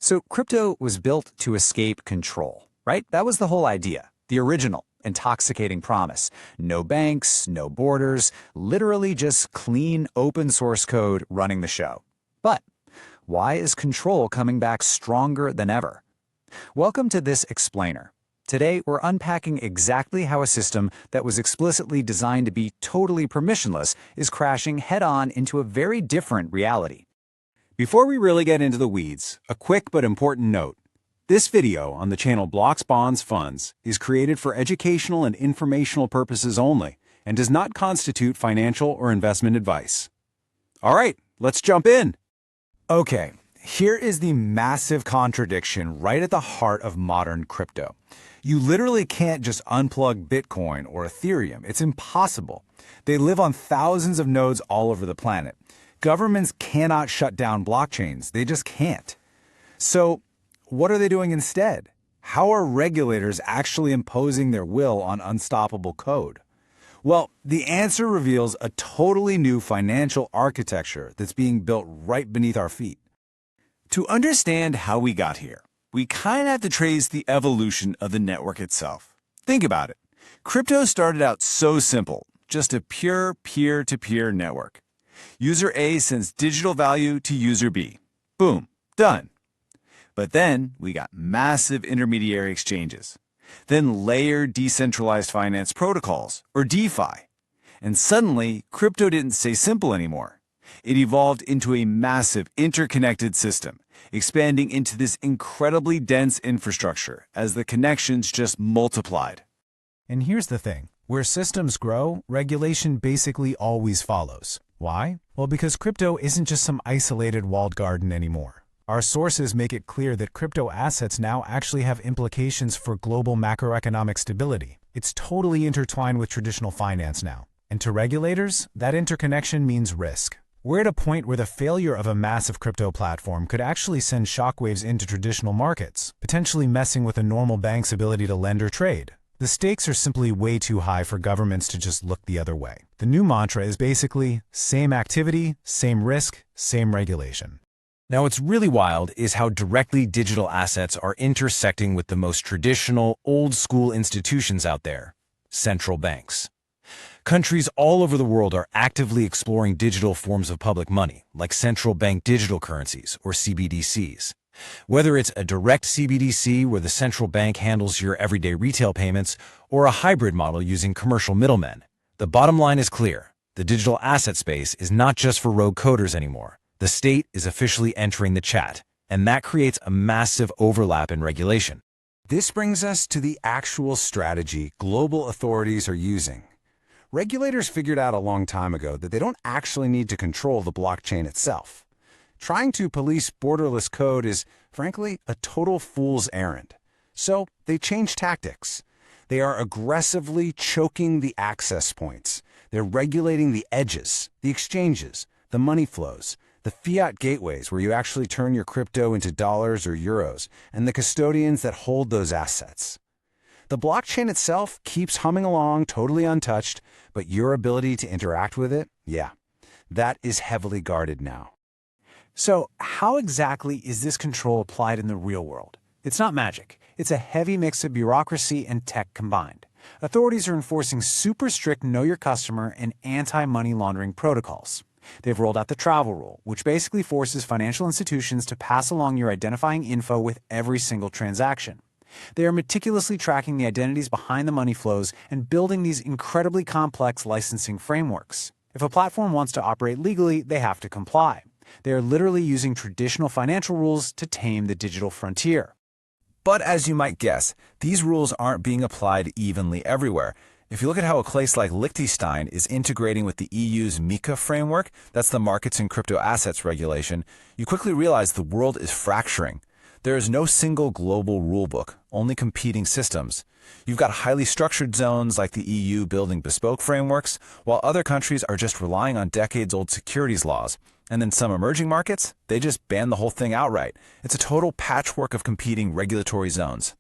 So crypto was built to escape control, right? That was the whole idea, the original, intoxicating promise. No banks, no borders, literally just clean open source code running the show. But why is control coming back stronger than ever? Welcome to this explainer. Today, we're unpacking exactly how a system that was explicitly designed to be totally permissionless is crashing head-on into a very different reality. Before we really get into the weeds, a quick but important note. This video on the channel Blocks Bonds Funds is created for educational and informational purposes only and does not constitute financial or investment advice. All right, let's jump in. Okay, here is the massive contradiction right at the heart of modern crypto. You literally can't just unplug Bitcoin or Ethereum. It's impossible. They live on thousands of nodes all over the planet. Governments cannot shut down blockchains. They just can't. So, what are they doing instead? How are regulators actually imposing their will on unstoppable code? Well, the answer reveals a totally new financial architecture that's being built right beneath our feet. To understand how we got here, we kind of have to trace the evolution of the network itself. Think about it. Crypto started out so simple, just a pure peer-to-peer network. User A sends digital value to user B. Boom, done. But then we got massive intermediary exchanges. Then layered decentralized finance protocols, or DeFi. And suddenly, crypto didn't stay simple anymore. It evolved into a massive interconnected system, expanding into this incredibly dense infrastructure as the connections just multiplied. And here's the thing. Where systems grow, regulation basically always follows. Why? Well, because crypto isn't just some isolated walled garden anymore. Our sources make it clear that crypto assets now actually have implications for global macroeconomic stability. It's totally intertwined with traditional finance now. And to regulators, that interconnection means risk. We're at a point where the failure of a massive crypto platform could actually send shockwaves into traditional markets, potentially messing with a normal bank's ability to lend or trade. The stakes are simply way too high for governments to just look the other way. The new mantra is basically, same activity, same risk, same regulation. Now, what's really wild is how directly digital assets are intersecting with the most traditional, old-school institutions out there, central banks. Countries all over the world are actively exploring digital forms of public money, like central bank digital currencies, or CBDCs. Whether it's a direct CBDC where the central bank handles your everyday retail payments, or a hybrid model using commercial middlemen, the bottom line is clear. The digital asset space is not just for rogue coders anymore. The state is officially entering the chat, and that creates a massive overlap in regulation. This brings us to the actual strategy global authorities are using. Regulators figured out a long time ago that they don't actually need to control the blockchain itself. Trying to police borderless code is, frankly, a total fool's errand. So they changed tactics. They are aggressively choking the access points. They're regulating the edges, the exchanges, the money flows, the fiat gateways where you actually turn your crypto into dollars or euros, and the custodians that hold those assets. The blockchain itself keeps humming along totally untouched, but your ability to interact with it, yeah, that is heavily guarded now. So, how exactly is this control applied in the real world? It's not magic. It's a heavy mix of bureaucracy and tech combined. Authorities are enforcing super strict Know Your Customer and anti-money laundering protocols. They've rolled out the travel rule, which basically forces financial institutions to pass along your identifying info with every single transaction. They are meticulously tracking the identities behind the money flows and building these incredibly complex licensing frameworks. If a platform wants to operate legally, they have to comply. They are literally using traditional financial rules to tame the digital frontier. But as you might guess, these rules aren't being applied evenly everywhere. If you look at how a place like Liechtenstein is integrating with the EU's MiCA framework, that's the Markets in Crypto Assets regulation, you quickly realize the world is fracturing. There is no single global rulebook, only competing systems. You've got highly structured zones like the EU building bespoke frameworks, while other countries are just relying on decades-old securities laws. And then some emerging markets, they just ban the whole thing outright. It's a total patchwork of competing regulatory zones.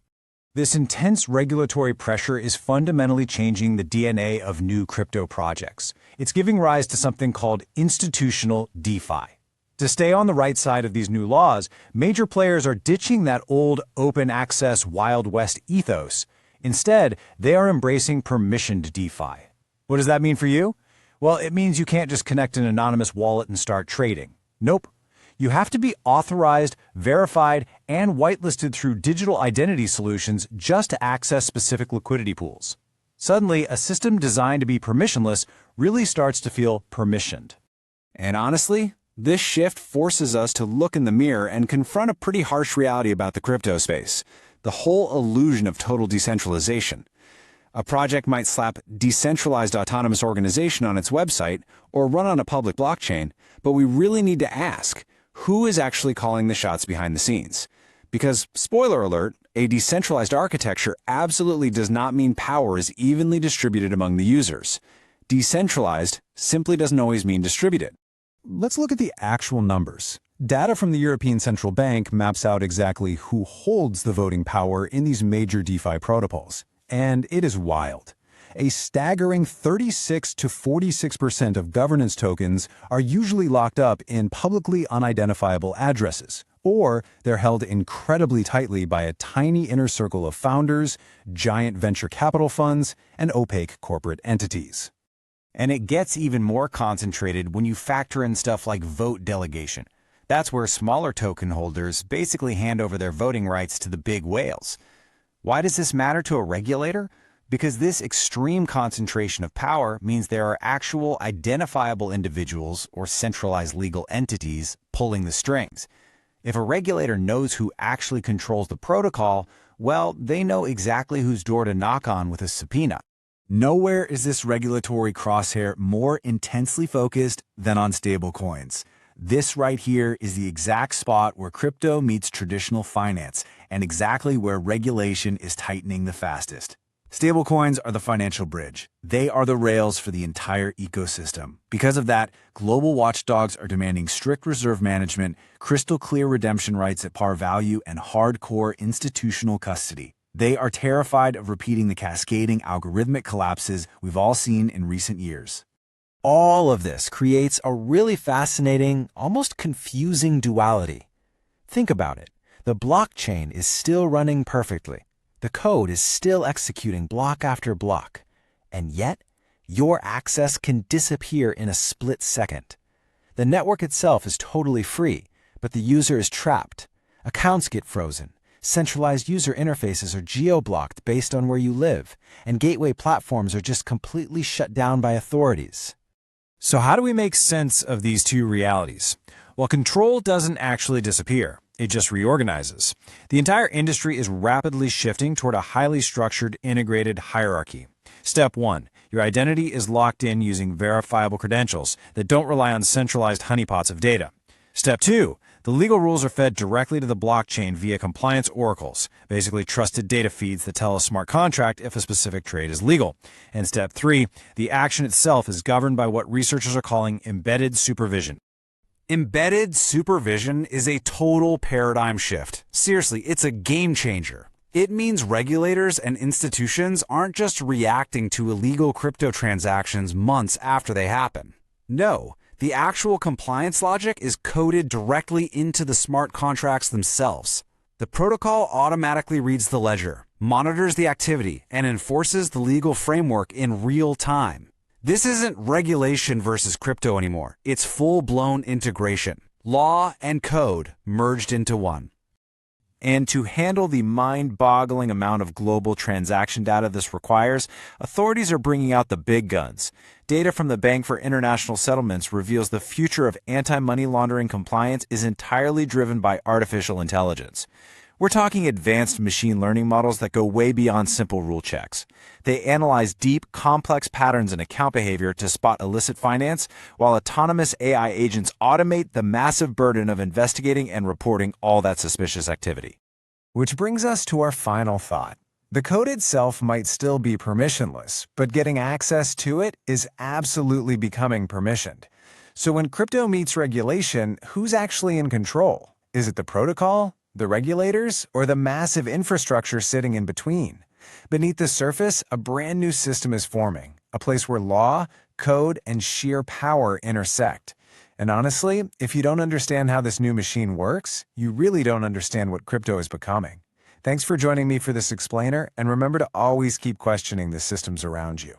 This intense regulatory pressure is fundamentally changing the DNA of new crypto projects. It's giving rise to something called institutional DeFi. To stay on the right side of these new laws, major players are ditching that old open access Wild West ethos. Instead, they are embracing permissioned DeFi. What does that mean for you? Well, it means you can't just connect an anonymous wallet and start trading. Nope. You have to be authorized, verified, and whitelisted through digital identity solutions just to access specific liquidity pools. Suddenly, a system designed to be permissionless really starts to feel permissioned. And honestly, this shift forces us to look in the mirror and confront a pretty harsh reality about the crypto space, the whole illusion of total decentralization. A project might slap decentralized autonomous organization on its website or run on a public blockchain, but we really need to ask, who is actually calling the shots behind the scenes? Because, spoiler alert, a decentralized architecture absolutely does not mean power is evenly distributed among the users. Decentralized simply doesn't always mean distributed. Let's look at the actual numbers. Data from the European Central Bank maps out exactly who holds the voting power in these major DeFi protocols. And it is wild. A staggering 36 to 46% of governance tokens are usually locked up in publicly unidentifiable addresses, or they're held incredibly tightly by a tiny inner circle of founders, giant venture capital funds, and opaque corporate entities. And it gets even more concentrated when you factor in stuff like vote delegation. That's where smaller token holders basically hand over their voting rights to the big whales. Why does this matter to a regulator? Because this extreme concentration of power means there are actual identifiable individuals or centralized legal entities pulling the strings. If a regulator knows who actually controls the protocol, well, they know exactly whose door to knock on with a subpoena. Nowhere is this regulatory crosshair more intensely focused than on stablecoins. This right here is the exact spot where crypto meets traditional finance and exactly where regulation is tightening the fastest. Stablecoins are the financial bridge. They are the rails for the entire ecosystem. Because of that, global watchdogs are demanding strict reserve management, crystal clear redemption rights at par value, and hardcore institutional custody. They are terrified of repeating the cascading algorithmic collapses we've all seen in recent years. All of this creates a really fascinating, almost confusing duality. Think about it. The blockchain is still running perfectly. The code is still executing block after block. And yet, your access can disappear in a split second. The network itself is totally free, but the user is trapped. Accounts get frozen. Centralized user interfaces are geo-blocked based on where you live, and gateway platforms are just completely shut down by authorities. So how do we make sense of these two realities? Well, control doesn't actually disappear. It just reorganizes. The entire industry is rapidly shifting toward a highly structured, integrated hierarchy. Step 1. Your identity is locked in using verifiable credentials that don't rely on centralized honeypots of data. Step 2. The legal rules are fed directly to the blockchain via compliance oracles, basically trusted data feeds that tell a smart contract if a specific trade is legal. And step 3. The action itself is governed by what researchers are calling embedded supervision. Embedded supervision is a total paradigm shift. Seriously, it's a game changer. It means regulators and institutions aren't just reacting to illegal crypto transactions months after they happen. No, the actual compliance logic is coded directly into the smart contracts themselves. The protocol automatically reads the ledger, monitors the activity, and enforces the legal framework in real time. This isn't regulation versus crypto anymore. It's full-blown integration. Law and code merged into one. And to handle the mind-boggling amount of global transaction data this requires, authorities are bringing out the big guns. Data from the Bank for International Settlements reveals the future of anti-money laundering compliance is entirely driven by artificial intelligence. We're talking advanced machine learning models that go way beyond simple rule checks. They analyze deep, complex patterns in account behavior to spot illicit finance, while autonomous AI agents automate the massive burden of investigating and reporting all that suspicious activity. Which brings us to our final thought. The code itself might still be permissionless, but getting access to it is absolutely becoming permissioned. So when crypto meets regulation, who's actually in control? Is it the protocol, the regulators, or the massive infrastructure sitting in between? Beneath the surface, a brand new system is forming, a place where law, code, and sheer power intersect. And honestly, if you don't understand how this new machine works, you really don't understand what crypto is becoming. Thanks for joining me for this explainer, and remember to always keep questioning the systems around you.